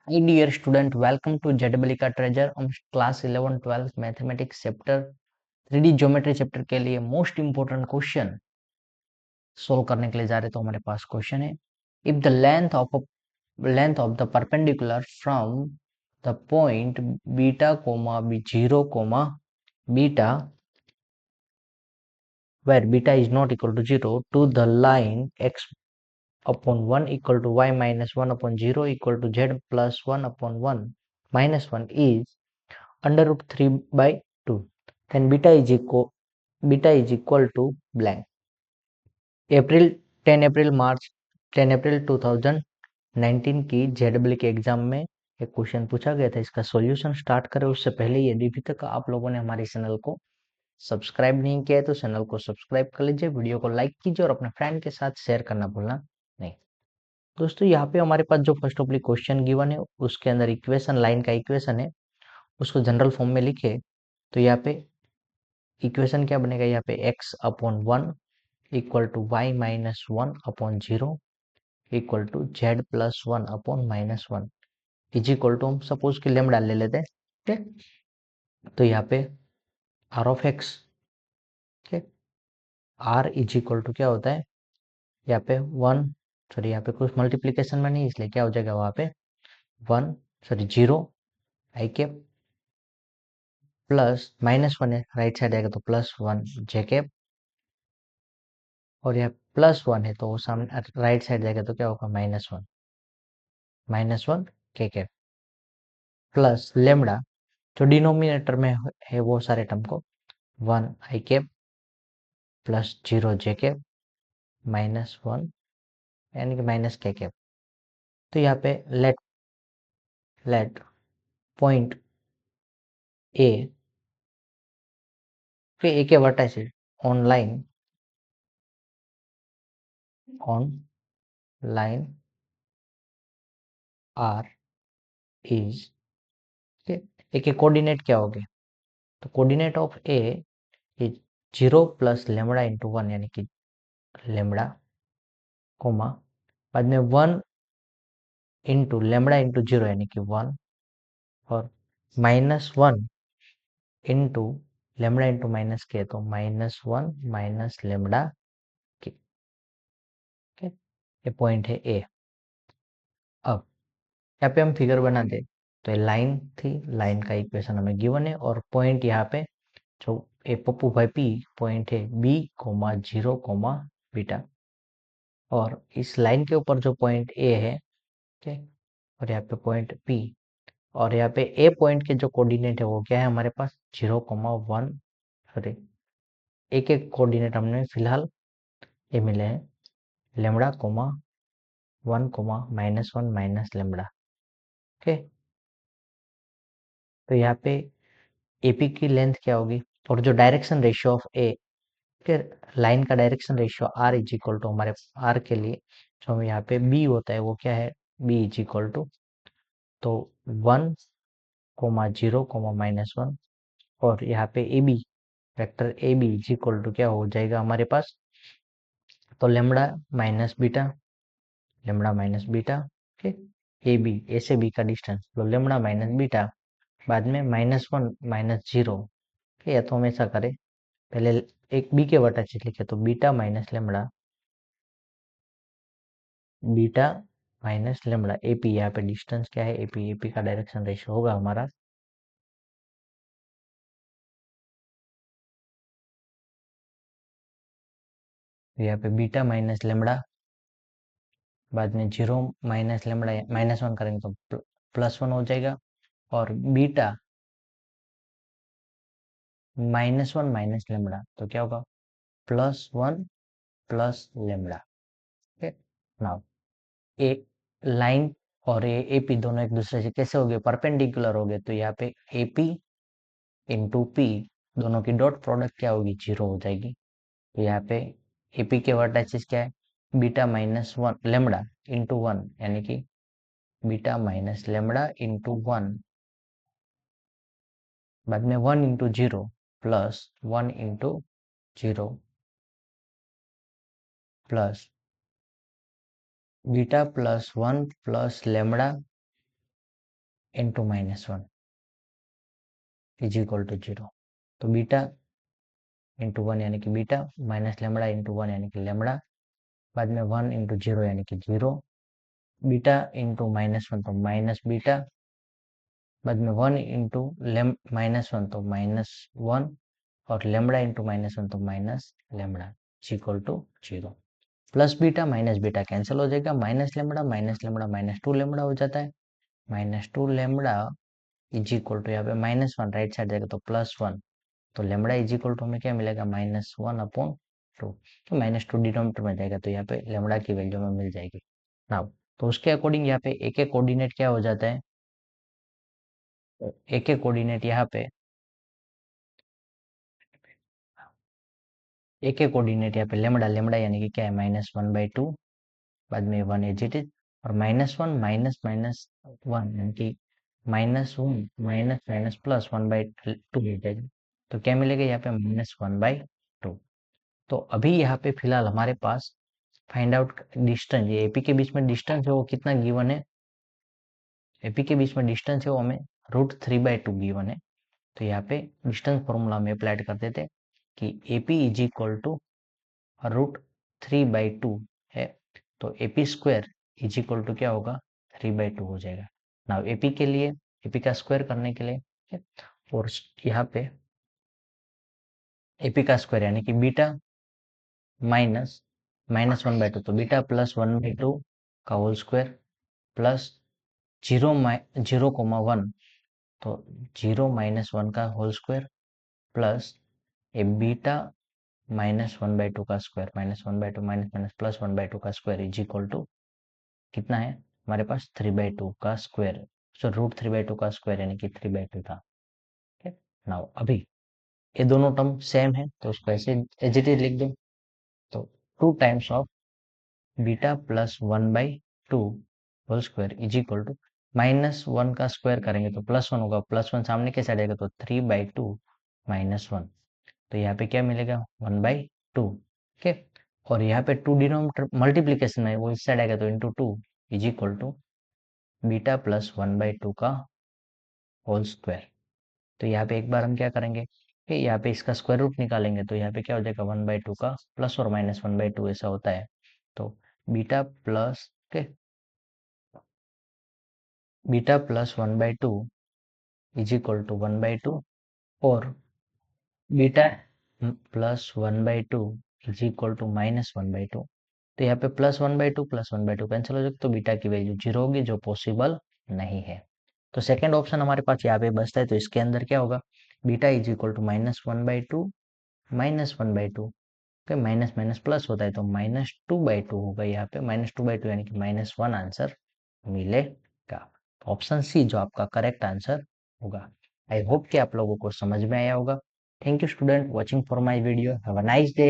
Hi dear student, welcome to JEE का treasure. हम class 11 12 mathematics chapter 3D geometry chapter के लिए most important question solve करने के लिए जा रहे। तो हमारे पास क्वेश्चन है, if the length of the perpendicular from the point beta comma B 0 comma beta where beta is not equal to 0 to the line x upon 1 equal to y minus 1 upon 0 equal to z plus 1 upon 1 minus 1 is under root 3 by 2, then beta is equal to blank. अप्रैल 10 अप्रैल 2019 की JW के exam में एक question पूछा गया था। इसका solution start करें उससे पहले यदि अभी तक आप लोगों ने हमारे चैनल को सब्सक्राइब नहीं किया है तो चैनल को सब्सक्राइब कर लीजिए, वीडियो को लाइक कीजिए और अपने फ्रेंड के साथ शेयर करना भूलना नहीं। दोस्तों यहाँ पे हमारे पास जो फर्स्ट ऑफ क्वेश्चन गिवन है उसके अंदर इक्वेशन, लाइन का इक्वेशन है, उसको जनरल फॉर्म में लिखे तो यहाँ पे इक्वेशन क्या बनेगा, यहाँ पे x upon 1 equal to Y minus 1 upon 0 equal to z plus 1 upon minus 1 is equal to, हम सपोज कि लेमडा ले लेते हैं। ठीक है, तो यहाँ पे r ऑफ x, ठीक, r इज इक्वल टू क्या होता है, यहाँ पे 1, सॉरी यहाँ पे कुछ मल्टीप्लीकेशन में नहीं, इसलिए क्या हो जाएगा वहाँ पे 1, सॉरी 0 आई कैप प्लस माइनस 1 है, राइट साइड आएगा तो प्लस 1 जे कैप, और यहाँ प्लस 1 है तो वो सामने राइट साइड जाएगा तो क्या होगा माइनस वन के कैप प्लस लेमडा, जो डिनोमिनेटर में है वो सारे टर्म को 1 आई कैप प्लस 0 जे कैप माइनस 1 यानी कि माइनस के कैप। तो यहाँ पे लेट पॉइंट ए फिर ए के vertices on line are is, A के कोऑर्डिनेट क्या होंगे, तो coordinate of A is 0 plus lambda into 1 यानी कि लेमडा कोमा बाद में 1 इंटू लेमडा इंटू 0 यानी कि 1 और minus 1 into lambda into minus के तो माइनस 1 माइनस लेमडा के। ये पॉइंट है ए। अब यहाँ पे हम फिगर बना दे तो ये लाइन थी, लाइन का इक्वेशन हमें गिवन है और पॉइंट यहाँ पे जो ए पप्पू भाई पी पॉइंट है बी कोमा 0 कोमा बीटा, और इस लाइन के ऊपर जो पॉइंट ए है, ठीक, और यहाँ पे पॉइंट पी, और यहाँ पे ए पॉइंट के जो कोऑर्डिनेट है वो क्या है हमारे पास 0 कोमा 1, सॉरी एक एक कोऑर्डिनेट हमने फिलहाल ये मिले हैं lambda comma 1 comma minus 1 minus lambda. Okay, तो यहाँ पे एपी की लेंथ क्या होगी और जो डायरेक्शन रेशियो ऑफ ए के लाइन का direction ratio R is equal to, हमारे आर के लिए जो हम यहाँ पे बी होता है वो क्या है, बी इज इक्वल टू तो 1 कोमा 0 कोमा माइनस 1, और यहाँ पे A B vector A B is equal to क्या हो जाएगा हमारे पास, तो lambda minus beta, okay, A B A से बी का डिस्टेंस तो लेमडा माइनस बीटा बाद में माइनस 1 माइनस 0, या तो हम ऐसा करें पहले एक बी के वर्टाइसिस लिखे तो बीटा माइनस लेमडा एपी, यहाँ पे डिस्टेंस क्या है एपी, एपी का डायरेक्शन रेशियो होगा हमारा यहाँ पे बीटा माइनस लेमडा बाद में 0 माइनस लेमडा माइनस 1 करेंगे तो प्लस 1 हो जाएगा, और बीटा माइनस 1 माइनस लेमडा तो क्या होगा plus 1 plus lambda. Okay, now a line और ये एपी दोनों एक दूसरे से कैसे हो गए, परपेंडिकुलर हो गए, तो यहाँ पे एपी इंटू पी दोनों की डॉट प्रोडक्ट क्या होगी 0 हो जाएगी। तो यहाँ पे एपी के वर्टाइसिस क्या है बीटा माइनस 1 लेमडा इंटू 1 यानी कि बीटा माइनस लेमडा इंटू 1 बाद में 1 into 0 plus 1 into 0 plus beta plus 1 plus lambda into -1 is equal to 0। तो बीटा इंटू 1 यानी कि बीटा, माइनस लेमड़ा इंटू 1 यानी कि लेमड़ा, बाद में 1 इंटू 0 यानी कि 0, बीटा इंटू -1 तो माइनस बीटा, बाद में 1 इंटू -1 तो -1, और लेमड़ा इंटू -1 तो minus lambda equal to 0। Plus beta cancel हो जाएगा, -2 लेमड़ा हो जाता है, -2 लेमड़ा इज इक्वल टू यहाँ पे -1 राइट साइड जाएगा तो +1, तो लेमड़ा इज इक्वल टू हमें क्या मिलेगा -1/2। तो -2 डिनोमिनेटर में जाएगा तो यहाँ पे लेमड़ा की वैल्यू में मिल जाएगी। नाउ तो उसके अकॉर्डिंग यहाँ पे एक एक कोऑर्डिनेट क्या हो जाता है, एक एक कोऑर्डिनेट यहाँ पे लेमड़ा लेमड़ा यानी कि क्या है -1/2, बाद में 1 एज इट इज, और -1 माइनस माइनस 1 यानी कि -1 माइनस माइनस प्लस 1/2 हो जाएगा। तो क्या मिलेगा यहाँ पे -1/2। तो अभी यहाँ पे फिलहाल हमारे पास फाइंड आउट डिस्टेंस, ये एपी के बीच में डिस्टेंस है वो कितना गिवन है, एपी के बीच में डिस्टेंस है वो हमें √3/2 गिवन है। तो यहाँ पे डिस्टेंस फॉर्मूला में अप्लाई कर देते कि एपी इज इक्वल टू √3/2 है, तो AP square is equal to क्या होगा 3/2 हो जाएगा। नाउ एपी के लिए, एपी का स्क्वायर करने के लिए, और यहाँ पे एपी का स्क्वायर यानी कि बीटा माइनस -1/2, तो बीटा +1/2 का होल स्क्वायर, प्लस 0,1, तो 0 - 1 का होल स्क्वायर, प्लस ए बीटा -1/2 का स्क्वायर, -1/2 माइनस माइनस +1/2 का स्क्वायर इज इक्वल टू कितना है हमारे पास 3/2 का स्क्वायर, सो √3/2 का स्क्वायर यानी कि 3/2 था। नाउ अभी ये दोनों टर्म सेम है तो उसको ऐसे एज इट इज लिख दो, तो 2 times of beta +1/2 whole square is equal to -1 का स्क्वायर करेंगे तो +1 होगा, +1 सामने के साइड आएगा तो 3/2 -1, तो यहाँ पे क्या मिलेगा 1/2। ओके, और यहाँ पे 2 डिनोमिनेटर मल्टीप्लीकेशन है वो इस साइड आएगा तो into 2 is equal to beta +1/2 का होल स्क्वायर। तो यहाँ पे एक बार हम क्या करेंगे कि यहाँ पे इसका स्क्वायर रूट निकालेंगे, तो यहाँ पे क्या हो जाएगा 1/2 का प्लस और माइनस 1/2 ऐसा होता है, तो बीटा प्लस के बीटा +1/2 इज इक्वल टू 1/2, और बीटा +1/2 इज इक्वल टू -1/2। तो यहाँ पे +1/2 कैंसिल हो जाएगा, तो बीटा की वैल्यू 0 होगी जो पॉसिबल नहीं है। तो सेकंड ऑप्शन हमारे पास यहाँ पे बचता है, तो इसके अंदर क्या होगा beta is equal to -1/2 -1/2, okay, minus minus plus होता है तो -2/2 होगा, यहाँ पे -2/2 यानी कि -1 आंसर मिलेगा। ऑप्शन सी जो आपका करेक्ट आंसर होगा। आई होप कि आप लोगों को समझ में आया होगा। Thank you student watching for my video, have a nice day.